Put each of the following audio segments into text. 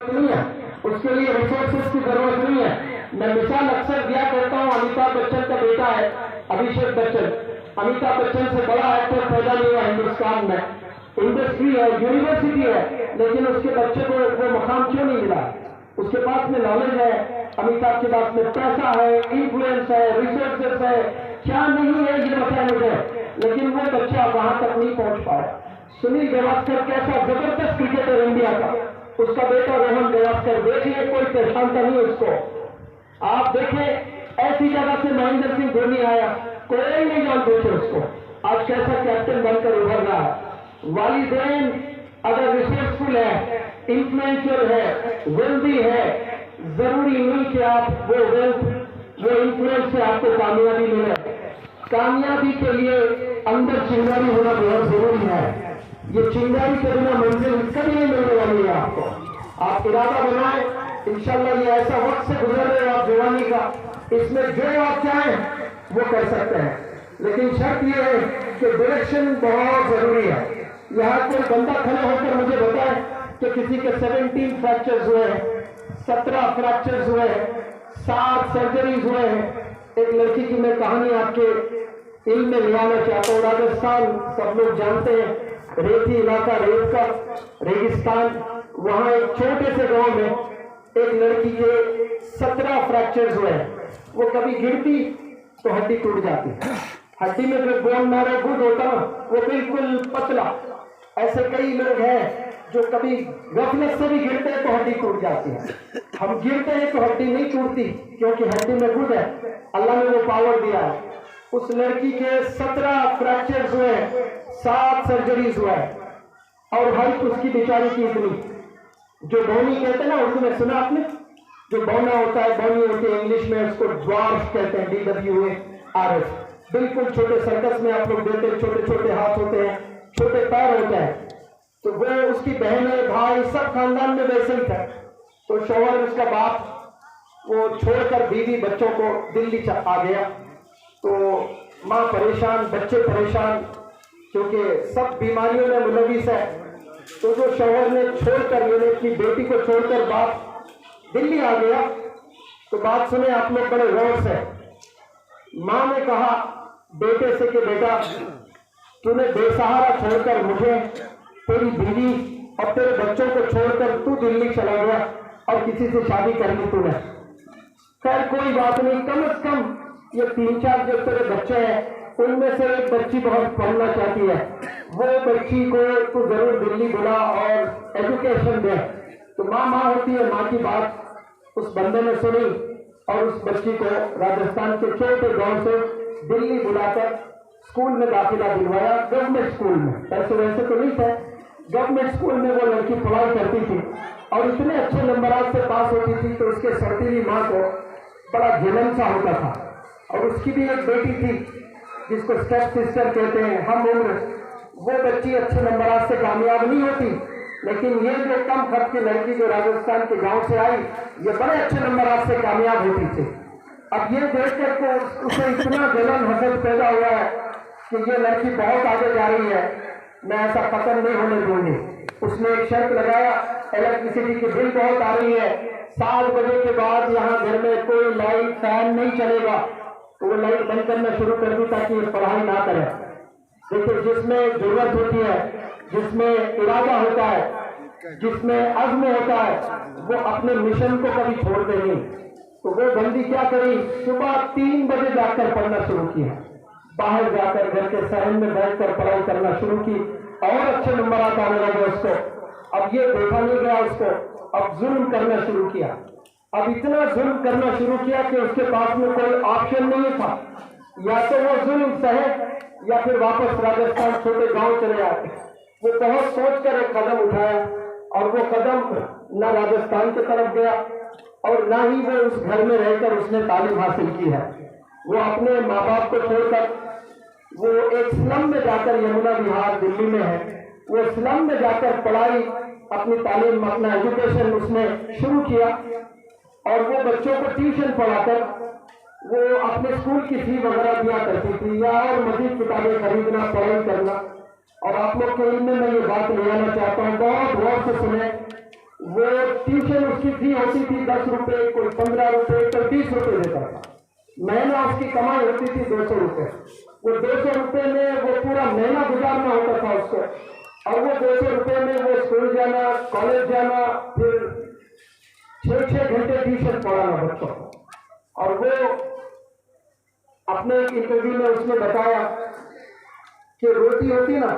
जरूरत नहीं है, उसके लिए रिसोर्सेज की जरूरत नहीं है। मैं मिसाल अक्सर दिया करता हूँ, अमिताभ बच्चन का बेटा है अभिषेक बच्चन, अमिताभ बच्चन से बड़ा एक्टर पैदा नहीं हुआ हिंदुस्तान में, इंडस्ट्री है, यूनिवर्सिटी है, लेकिन उसके बच्चे को वो मकाम क्यों नहीं मिला? उसके पास में नॉलेज है, अमिताभ के पास में पैसा है, इन्फ्लुएंस है, रिसोर्सेस है, क्या नहीं है ये बताया मुझे, लेकिन वो बच्चा वहां तक नहीं पहुंच पाया। सुनील गावस्कर कैसा जबरदस्त क्रिकेटर इंडिया का, उसका बेटा रोहन गावस्कर, देखिए कोई पहचानता नहीं उसको। आप देखें ऐसी जगह से महेंद्र सिंह धोनी आया, कोई नहीं जानते थे उसको, आज कैसा कैप्टन बनकर उभर रहा है। वालिदैन अगर रिसोर्सफुल है, इन्फ्लुएंशियल है, वेल्दी है, जरूरी नहीं कि आप वो वेल्थ, वो इन्फ्लुएंस से आपको कामयाबी मिले। कामयाबी के लिए अंदर चिंगारी होना बहुत जरूरी है। ये चिंगारी के बिना मंजिल कभी नहीं मिलने वाली है आपको। आप इरादा बनाएं, इंशाल्लाह ये ऐसा वक्त से गुजर रहे हो आप जवानी का, इसमें जो आप चाहें वो कर सकते हैं, लेकिन शर्त ये है कि डायरेक्शन बहुत जरूरी है। यहाँ कोई बंदा खड़ा होकर मुझे बताए कि किसी के 17 फ्रैक्चर्स हुए हैं, 17 फ्रैक्चर्स हुए हैं, 7 सर्जरीज हुए हैं। एक लड़की की मैं कहानी आपके इल्म में ले आना चाहता हूँ। राजस्थान सब लोग जानते हैं, रेती इलाका, रेत का रेगिस्तान, वहां एक छोटे से गांव में एक लड़की के 17 फ्रैक्चर्स हुए हैं। वो कभी गिरती तो हड्डी टूट जाती, हड्डी में जो बोन मैरो गुड होता ना वो बिल्कुल पतला। ऐसे कई लोग हैं जो कभी गफलत से भी गिरते हैं तो हड्डी टूट जाती है। हम गिरते हैं तो हड्डी नहीं टूटती क्योंकि हड्डी में गुड है, अल्लाह ने वो पावर दिया है। उस लड़की के 17 फ्रैक्चर्स हुए, 7 सर्जरीज हुआ है, और हाइट उसकी बेचारी की इतनी, जो बौनी कहते हैं ना उर्दू में सुना आपने, जो बौना होता है, बौनी होती है इंग्लिश में, उसको ड्वार्फ कहते हैं, DWARF। बिल्कुल छोटे सर्कस में आप लोग देते हैं, छोटे छोटे हाथ होते हैं, छोटे पैर होते हैं। तो वो उसकी बहनें भाई सब खानदान में वैसे ही था। तो शौहर उसका बाप वो छोड़कर बीवी बच्चों को दिल्ली आ गया। तो माँ परेशान, बच्चे परेशान, क्योंकि सब बीमारियों में मुलविस है। तो जो शौहर ने छोड़कर, मैंने अपनी बेटी को छोड़कर बाप दिल्ली आ गया। तो बात सुने आप लोग बड़े गौर से। माँ ने कहा बेटे से कि बेटा तूने बेसहारा छोड़कर मुझे, तेरी बीवी और तेरे बच्चों को छोड़कर तू दिल्ली चला गया और किसी से शादी कर ली तूने। खैर कोई बात नहीं, कम से कम ये 3-4 जो तेरे बच्चे हैं उनमें से एक बच्ची बहुत पढ़ना चाहती है, वो बच्ची को तू जरूर दिल्ली बुला और एजुकेशन दे। तो माँ होती है, माँ की बात उस बंदे ने सुनी और उस बच्ची को राजस्थान के छोटे गांव से दिल्ली बुलाकर स्कूल में दाखिला दिलवाया, गवर्नमेंट स्कूल में। पैसे वैसे तो नहीं थे, गवर्नमेंट स्कूल में वो लड़की पढ़ाई करती थी और इतने अच्छे नंबरात से पास होती थी। तो उसके सौतीली माँ को बड़ा जलन सा होता था। और उसकी भी एक बेटी थी जिसको स्टेप सिस्टर कहते हैं, हम उम्र। वो बच्ची अच्छे नंबरात से कामयाब नहीं होती, लेकिन ये जो कम खर्च की लड़की जो राजस्थान के गांव से आई, ये बड़े अच्छे नंबरात से कामयाब होती थी। अब ये देखकर तो उसे इतना जलन हसद पैदा हुआ है कि ये लड़की बहुत आगे जा रही है, मैं ऐसा खत्म नहीं होने दूंगी। उसने एक शर्त लगाया, इलेक्ट्रिसिटी की बिल बहुत आ रही है, 7 बजे के बाद यहाँ घर में कोई लाइट फैन नहीं चलेगा। तो वो लाइट बंद करना शुरू कर दी ताकि ये पढ़ाई ना करे। देखिए जिसमें जरूरत होती है, जिसमें इरादा होता है, जिसमें अज़्म होता है, वो अपने मिशन को कभी छोड़ते नहीं। तो वो बंदी क्या करी, सुबह 3 बजे जाकर पढ़ना शुरू किया, बाहर जाकर घर के सहन में बैठकर पढ़ाई करना शुरू की और अच्छे नंबर आने लगे उसको। अब ये देखा नहीं गया उसको, अब जुल्म करना शुरू किया। अब इतना जुल्म करना शुरू किया कि उसके पास में कोई ऑप्शन नहीं था, या तो वो जुल्म सहे या फिर वापस राजस्थान छोटे गांव चले आते। वो बहुत सोचकर एक कदम उठाया और वो कदम न राजस्थान की तरफ गया और ना ही वो उस घर में रहकर उसने तालीम हासिल की है। वो अपने माँ बाप को छोड़कर वो एक स्लम में जाकर, यमुना विहार दिल्ली में है, वो स्लम में जाकर पढ़ाई, अपनी तालीम, अपना एजुकेशन उसने शुरू किया। और वो बच्चों को ट्यूशन पढ़ाकर वो अपने स्कूल की फी वगैरह दिया करती थी, या और मजीद किताबें खरीदना, पढ़ाई करना। और आप लोग के इल्म में मैं ये बात ले आना चाहता हूँ, बहुत गौर से सुने। वो ट्यूशन उसकी फी होती थी 10 रुपए, कोई 15 रुपए, कोई 20 रुपए देता था। महीना उसकी कमाई होती थी 200 रुपए। वो 200 रुपए में वो पूरा महीना गुजारना होता था उसको, और वो 200 रुपए में वो स्कूल जाना, कॉलेज जाना, फिर 6-6 घंटे ट्यूशन पढ़ाना बच्चों को। और वो अपने एक इंटरव्यू में उसने बताया कि रोटी होती ना,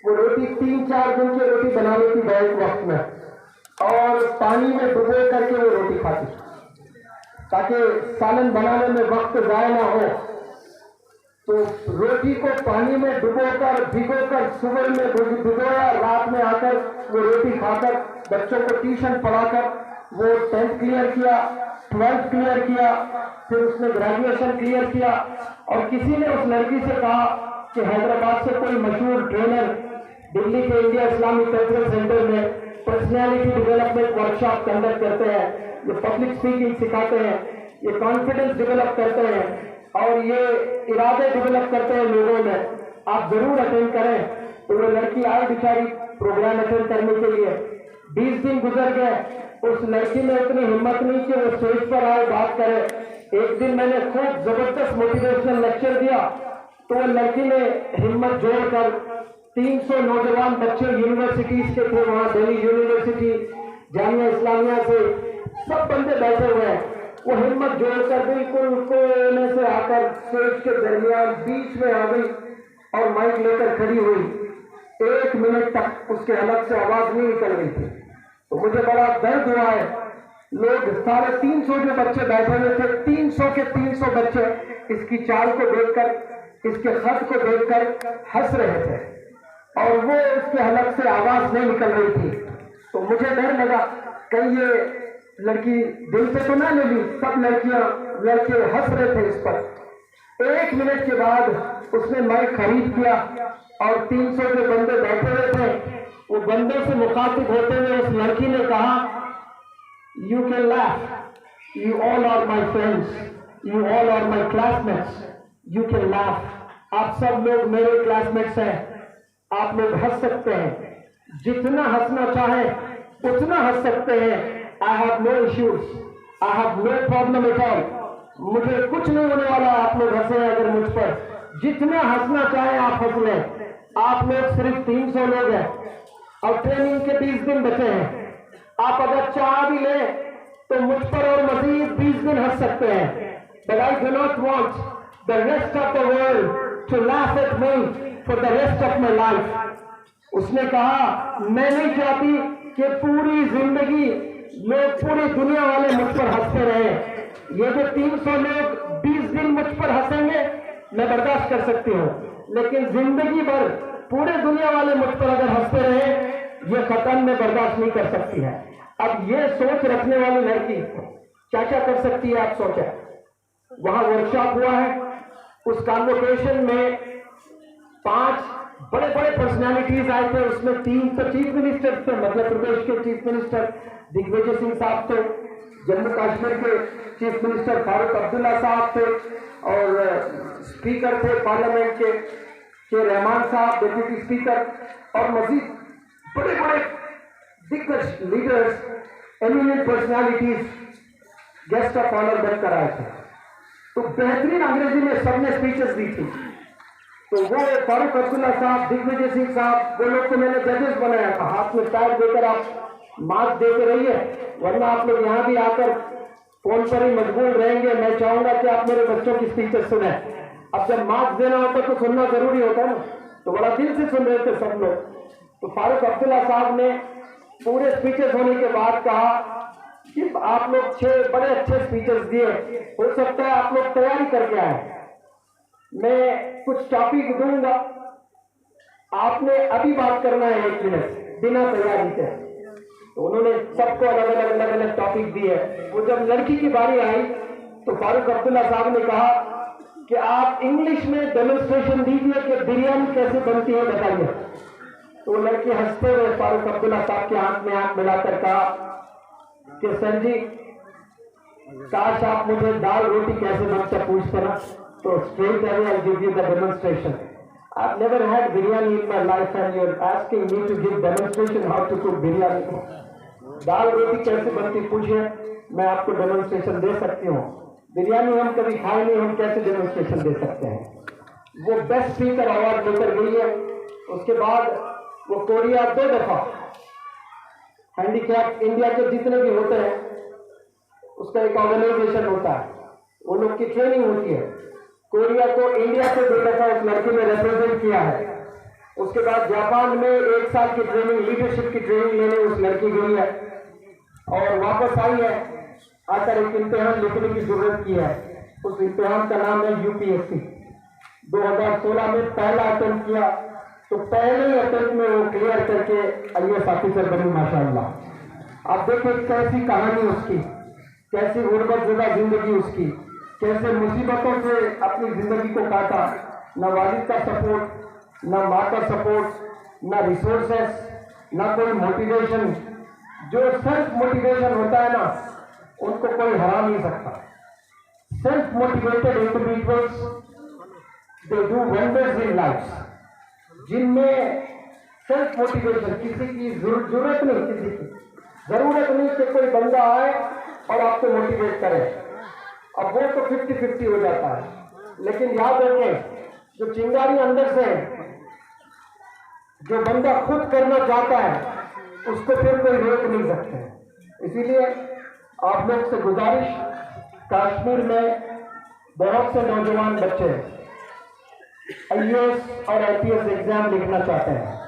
वो रोटी 3-4 दिन की रोटी बना लेती बैठ वक्त में, और पानी में डुबो करके वो रोटी खाती ताकि सालन बनाने में वक्त जाया ना हो। तो रोटी को पानी में डुबोकर भिगोकर सुबह में भिगोया, रात में आकर वो रोटी खाकर बच्चों को ट्यूशन पढ़ाकर वो 10th क्लियर किया, 12th क्लियर किया, फिर उसने ग्रेजुएशन क्लियर किया। और किसी ने उस लड़की से कहा कि हैदराबाद से कोई मशहूर ट्रेनर दिल्ली के इंडिया इस्लामिक कल्चरल सेंटर में पर्सनैलिटी डेवलपमेंट वर्कशॉप कंडक्ट करते हैं, ये पब्लिक स्पीकिंग सिखाते हैं, ये कॉन्फिडेंस डेवलप करते हैं, और ये इरादे डेवलप करते हैं लोगों में, आप जरूर अटेंड करें। तो वो लड़की आई बेचारी प्रोग्राम अटेंड करने के लिए। 20 दिन गुजर गए, उस लड़की में इतनी हिम्मत नहीं कि वो स्टेज पर आए बात करे। एक दिन मैंने खूब जबरदस्त मोटिवेशनल लेक्चर दिया, तो वो लड़की ने हिम्मत जोड़कर 300 नौजवान बच्चे यूनिवर्सिटीज के थे वहां, दिल्ली यूनिवर्सिटी, जामिया इस्लामिया से सब बंदे बैठे हुए हैं। वो हिम्मत जोड़कर बिल्कुल कोने से आकर स्टेज के दरमियान बीच में आ गई और माइक लेकर खड़ी हुई। 1 मिनट तक उसके अलग से आवाज नहीं निकल रही थी। तो मुझे बड़ा दर्द हुआ है। लोग 350 जो बच्चे बैठे हुए थे, 300 के 300 बच्चे इसकी चाल को देखकर, इसके खत को देखकर हंस रहे थे, और वो उसके हलक से आवाज नहीं निकल रही थी। तो मुझे डर लगा कहीं ये लड़की दिल से तो ना ले ली। सब लड़के हंस रहे थे इस पर। 1 मिनट के बाद उसने माइक खरीद किया, और 300 जो बंदे बैठे हुए थे, वो बंदे से मुखातिब होते हुए उस लड़की ने कहा, you can laugh, you all are my friends, you all are my classmates, you can laugh, आप सब लोग मेरे क्लासमेट्स हैं, आप लोग हंस सकते हैं, जितना हंसना चाहे उतना हंस सकते हैं। I have no issues, I have no problem at all, मुझे कुछ नहीं होने वाला, आप लोग हंसे अगर मुझ पर, जितना हंसना चाहे आप हंस लें। आप लोग सिर्फ 300 लोग हैं और ट्रेनिंग के 20 दिन बचे हैं। आप अगर चाह भी लें तो मुझ पर और मजीद 20 दिन हंस सकते हैं। But I do not want the rest of the world to laugh at me for the rest of my life. उसने कहा, मैं नहीं चाहती कि पूरी जिंदगी लोग, पूरी दुनिया वाले मुझ पर हंसते रहे। ये जो 300 लोग 20 दिन मुझ पर हंसेंगे मैं बर्दाश्त कर सकती हूँ, लेकिन जिंदगी भर पूरे दुनिया वाले मुझ पर अगर हंसते रहे, ये खतन में बर्दाश्त नहीं कर सकती है। अब ये सोच रखने वाली लड़की क्या क्या कर सकती है, आप सोचें। वहां वर्कशॉप हुआ है, उस कॉन्वोकेशन में 5 बड़े बड़े पर्सनालिटीज आए थे। उसमें 3 तो चीफ मिनिस्टर थे, मध्य प्रदेश के चीफ मिनिस्टर दिग्विजय सिंह साहब थे, जम्मू कश्मीर के चीफ मिनिस्टर फारूक अब्दुल्ला साहब थे, और स्पीकर थे पार्लियामेंट के रहमान साहब, डिप्टी स्पीकर, और मजीद बड़े बड़े दिग्गज leaders, eminent personalities guest of honour बनकर आए थे। तो बेहतरीन अंग्रेजी में सबने स्पीचेस दी थी। तो वो फारूक अब्दुल्ला साहब, दिग्विजय सिंह साहब, वो लोग को मैंने जजेस बनाया था। हाथ में पैर देकर आप मार्क्स देते रहिए, वरना आप लोग यहाँ भी आकर फोन पर ही मशगूल रहेंगे। मैं चाहूंगा कि आप मेरे बच्चों की स्पीचेस सुने। अब जब मार्क्स देना होता है तो सुनना जरूरी होता है ना, तो बड़ा दिल से सुन रहे थे सब लोग। तो फारूक अब्दुल्ला साहब ने पूरे स्पीचेस होने के बाद कहा कि आप लोग 6 बड़े अच्छे स्पीचेस दिए, हो सकता है आप लोग तैयारी करके आए, मैं कुछ टॉपिक दूंगा, आपने अभी बात करना है 1 मिनट बिना तैयारी के। तो उन्होंने सबको अलग अलग टॉपिक दिए। वो जब लड़की की बारी आई तो फारूक अब्दुल्ला साहब ने कहा कि आप इंग्लिश में डेमोन्स्ट्रेशन दीजिए कि बिरयानी कैसे बनती है, बताइए। तो वो लड़की हंसते हुए फारूक अब्दुल्ला साहब के हाथ में हाथ मिलाकर कहा कि सर जी, काश आप मुझे दाल रोटी कैसे बनता पूछते ना, तो straight away I'll give you the demonstration. I've never had biryani in my life and you're asking me to give demonstration how to cook biryani. दाल रोटी कैसे बनती पूछिए, मैं आपको डेमोन्स्ट्रेशन दे सकती हूँ। बिरयानी हम कभी खाए नहीं, हम कैसे डेमोन्स्ट्रेशन दे सकते हैं। वो बेस्ट स्पीकर अवार्ड लेकर गई है। उसके बाद वो कोरिया 2 दफा हैंडीकैप इंडिया के जितने भी होते हैं उसका एक ऑर्गेनाइजेशन होता है, वो लोग की ट्रेनिंग होती है। कोरिया को इंडिया से 2 दफा उस लड़की ने रिप्रेजेंट किया है। उसके बाद जापान में 1 साल की ट्रेनिंग, लीडरशिप की ट्रेनिंग लेने उस लड़की गई है और वापस आई है। आकर एक इम्तिहान लिखने की जरूरत की है। उस इम्तिहान का नाम है यूपीएससी। 2016 में पहला अटेम्प्ट किया, तो पहले ही अटेम्प्ट में वो क्लियर करके आईएएस ऑफिसर बनी माशाअल्लाह। आप देखिए कैसी कहानी उसकी, कैसी गुर्बतज़दा जिंदगी उसकी, कैसे मुसीबतों से अपनी जिंदगी को काटा। न वालिद का सपोर्ट, न माँ का सपोर्ट, न रिसोर्सेस, न कोई मोटिवेशन। जो सेल्फ मोटिवेशन होता है ना, उनको कोई हरा नहीं सकता। Self motivated individuals they do wonders in life. जिनमें सेल्फ मोटिवेशन, किसी की जरूरत नहीं, किसी की जरूरत नहीं कि कोई बंदा आए और आपको मोटिवेट करे। अब वो तो 50-50 हो जाता है। लेकिन याद रखें, जो चिंगारी अंदर से है, जो बंदा खुद करना चाहता है, उसको फिर कोई रोक नहीं सकते। इसीलिए आप लोग से गुजारिश, कश्मीर में बहुत से नौजवान बच्चे आईएएस और आईपीएस एग्जाम लिखना चाहते हैं।